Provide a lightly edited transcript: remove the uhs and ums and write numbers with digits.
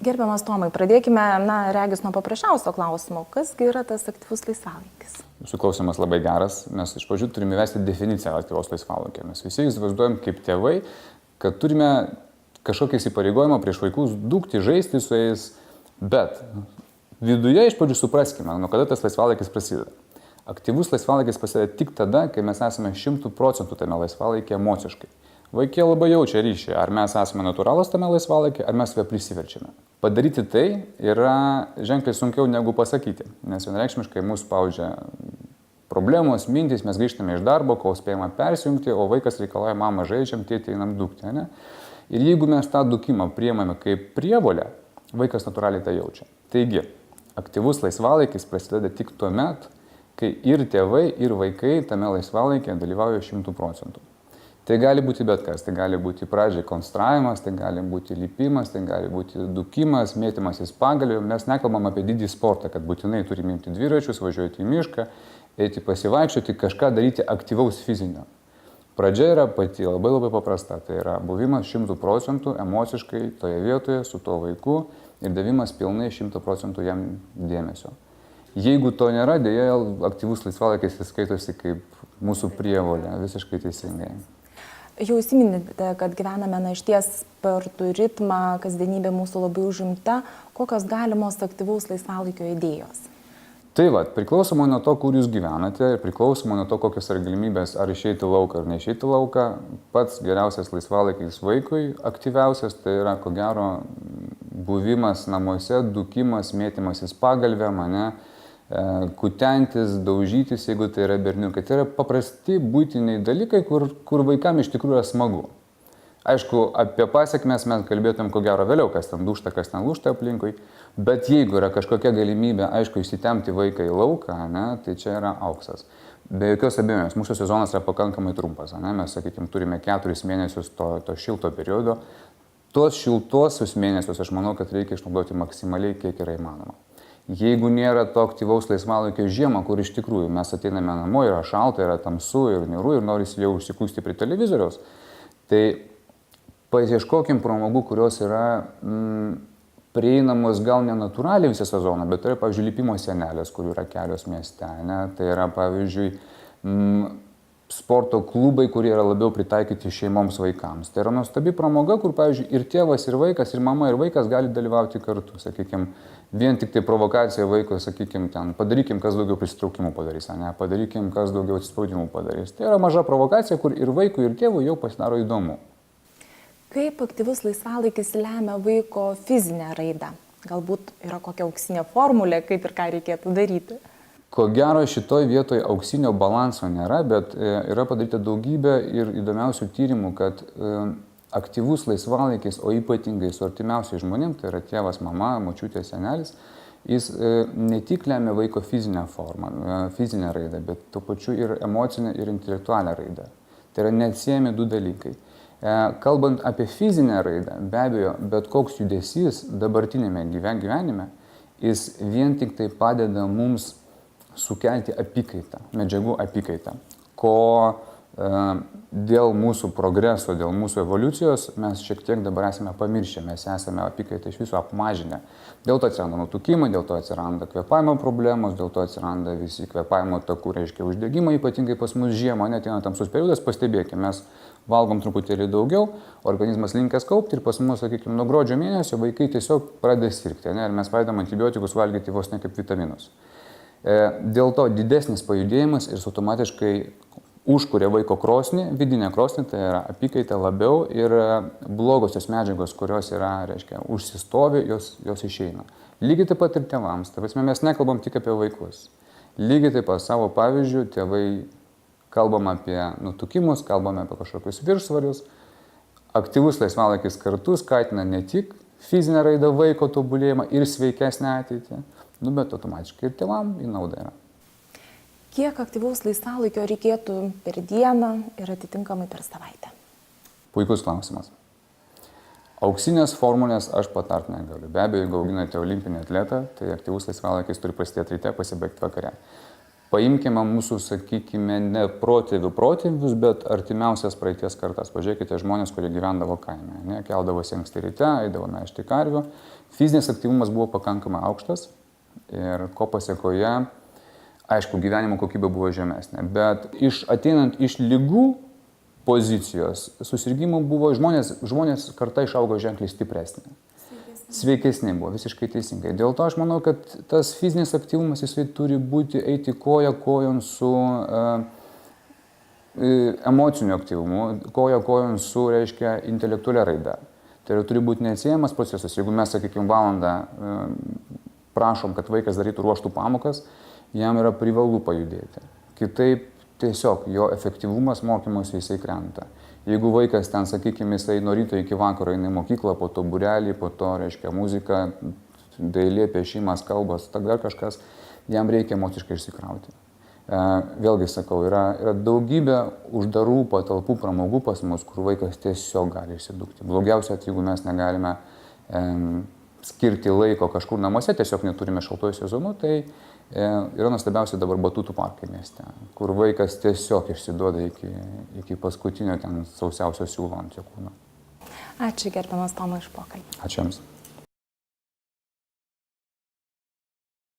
Gerbiamas Tomai, pradėkime, regis nuo paprasčiausio klausimo. Kasgi yra tas aktyvus laisvalaikis? Jūsų klausimas labai geras. Mes iš pradžių turime įvesti definiciją aktyvaus laisvalaikio. Mes visi įsivaizduojam kaip tėvai, kad turime kažkokį įsipareigojimą prieš vaikus dūkti, žaisti su jais, bet viduje iš pradžių supraskime, nuo kada tas laisvalaikis prasideda. Aktyvus laisvalaikis prasideda tik tada, kai mes esame 100% tame laisvalaikyje emociškai. Vaikai labai jaučia ryšį, ar mes esame natūralūs tame laisvalaikyje, ar mes save prisiverčiame. Padaryti tai yra ženkliai sunkiau negu pasakyti, nes vienareikšmiškai mūsų spaudžia problemos, mintys, mes grįžtame iš darbo, kol spėjame persijungti, o vaikas reikalauja, mama žaidžiam, tėtį einam dūkti. Ne? Ir jeigu mes tą dūkimą priemame kaip prievolę, vaikas natūraliai tai jaučia. Taigi, aktyvus laisvalaikis prasideda tik tuo met, kai ir tėvai, ir vaikai tame laisvalaikėje dalyvauja 100%. Tai gali būti bet kas, tai gali būti pradžiai konstravimas, tai gali būti lipimas, tai gali būti dūkimas, mėtymasis pagaliu. Mes nekalbam apie didį sportą, kad būtinai turime imti dviračius, važiuoti į mišką, eiti pasivaikščioti, kažką daryti aktyvaus fizinio. Pradžia yra pati labai paprasta, tai yra buvimas 100% emociškai toje vietoje su tuo vaiku ir davimas pilnai 100% jam dėmesio. Jeigu to nėra, dėja aktyvus laisvalaikis skaitosi kaip mūsų prievolė, visiškai teisingai. Jau įsiminėte, kad gyvename išties spartų ritmą, kasdienybė mūsų labai užimta. Kokios galimos aktyvaus laisvalaikio idėjos? Tai priklausomai nuo to, kur jūs gyvenate, priklausomai nuo to, kokios yra galimybės, ar išeiti lauką ar neišeiti lauką, pats geriausias laisvalaikis vaikui, aktyviausias, tai yra ko gero buvimas namuose, dūkimas, mėtymasis pagalvėm, kutentis, daužytis, jeigu tai yra berniukai. Tai yra paprasti buitiniai dalykai, kur vaikams iš tikrųjų yra smagu. Aišku, apie pasiekmes mes kalbėtum ko gero vėliau, kas ten dūšta, kas ten lūšta aplinkui, bet jeigu yra kažkokia galimybė, aišku, įsitemti vaiką į lauką, tai čia yra auksas. Be jokios abejonės, mūsų sezonas yra pakankamai trumpas, mes, sakykime, turime 4 mėnesius to šilto periodo. Tuos šiltuosius mėnesius aš manau, kad reikia išnaudoti maksimaliai, kiek yra įmanoma. Jeigu nėra to aktyvaus laisvalaikio žiemą, kur iš tikrųjų mes ateiname namo, yra šalta, yra tamsu ir niūru ir norisi jau užsikūsti prie televizoriaus, tai pasieškokim pramogų, kurios yra prieinamos gal ne natūraliai visą sezoną, bet tai yra, pavyzdžiui, lipimo sienelės, kurių yra kelios mieste, tai yra, pavyzdžiui, sporto klubai, kurie yra labiau pritaikyti šeimoms vaikams. Tai yra nuostabi pramoga, kur, pavyzdžiui, ir tėvas, ir vaikas, ir mama, ir vaikas gali dalyvauti kartu. Sakykime, vien tik tai provokacija vaiko, sakykime, ten padarykim, kas daugiau prisitraukimų padarys, padarykim, kas daugiau atsispaudimų padarys. Tai yra maža provokacija, kur ir vaikui, ir tėvui jau pasidaro įdomu. Kaip aktyvus laisvalaikis lemia vaiko fizinę raidą? Galbūt yra kokia auksinė formulė, kaip ir ką reikėtų daryti? Ko gero šitoj vietoj auksinio balanso nėra, bet yra padaryta daugybė ir įdomiausių tyrimų, kad aktyvus laisvalaikis, o ypatingai su artimiausiais žmonėms, tai yra tėvas, mama, močiutė, senelis, jis ne tik lemia vaiko fizinę formą, fizinę raidą, bet tuo pačiu ir emocinę ir intelektualią raidą. Tai yra neatsiejami 2 dalykai. Kalbant apie fizinę raidą, be abejo, bet koks judesys dabartinėme gyvenime, jis vien tik tai padeda mums sukelti apykaitą, medžiagų apykaitą, ko dėl mūsų progreso, dėl mūsų evoliucijos mes šiek tiek dabar esame pamiršę, mes esame apykaitą iš viso apmažinę. Dėl to atsiranda nutukimai, dėl to atsiranda kvėpavimo problemos, dėl to atsiranda visi kvėpavimo takų, reiškia uždegimai, ypatingai pas mus žiemą, ateina tamsus periodas, pastebėkime, mes valgom truputėlį daugiau, organizmas linkęs kaupti ir pas mus, sakykime, nuo gruodžio mėnesio vaikai tiesiog pradeda sirgti, ir mes pradedam antibiotikus valgyti vos ne kaip vitaminus. Dėl to didesnis pajudėjimas ir automatiškai užkuria vaiko krosnį, vidinę krosnį, tai yra apykaita labiau ir blogosios medžiagos, kurios yra, reiškia, užsistovi, jos išeina. Lygiai taip pat ir tėvams. Tai mes nekalbam tik apie vaikus. Lygiai taip pat savo pavyzdžių tėvai kalbam apie nutukimus, kalbam apie kažkokius viršsvarius. Aktyvus laisvalaikis kartu skatina ne tik fizinę raidą vaiko tobulėjimą ir sveikesnę ateitį, bet automatiškai ir tėvam į naudą yra. Kiek aktyvaus laisvalaikio reikėtų per dieną ir atitinkamai per savaitę? Puikus klausimas. Auksinės formulės aš patart negaliu. Be abejo, jeigu auginate olimpinį atletą, tai aktyvus laisvalaikis turi prasidėti ryte, pasibaigti vakare. paimkime mūsų, sakykime, ne protėvius, bet artimiausias praeities kartas. Pažiūrėkite žmonės, kurie gyvendavo kaime, ne, keldavosi anksti ryte, eidavo melžti karvių. Fizinis aktyvumas buvo pakankamai aukštas ir ko pasiekoje, aišku, gyvenimo kokybė buvo žemesnė. Bet ateinant iš ligų pozicijos, susirgymų buvo žmonės karta išaugo ženkliai stipresnė. Sveikesnė buvo, visiškai teisingai. Dėl to aš manau, kad tas fizinis aktyvumas jisai turi eiti koja kojon su emociniu aktyvumu, koja kojon su, reiškia, intelektualia raida. Tai turi būti neatsiejamas procesas. Jeigu mes, sakykime, valandą prašom, kad vaikas darytų ruoštų pamokas, jam yra privalu pajudėti. Kitaip tiesiog jo efektyvumas mokymosi jisai krenta. Jeigu vaikas ten, sakykime, jisai nuo ryto iki vakaro eina į mokyklą, po to būrelį, po to, reiškia, muzika, dailė, piešimas, kalbos, dar kažkas, jam reikia emociškai išsikrauti. Vėlgi sakau, yra daugybė uždarų patalpų pramogų pas mus, kur vaikas tiesiog gali išsidukti. Blogiausia, jeigu mes negalime skirti laiko kažkur namuose, tiesiog neturime šaltojų sezonų, tai yra nuostabiausia dabar batutų parkai mieste, kur vaikas tiesiog išsiduoda iki paskutinio ten sausiausio siūlo ant jo kūno. Ačiū gerbiamas Tomai už pokalbį. Ačiū Jums.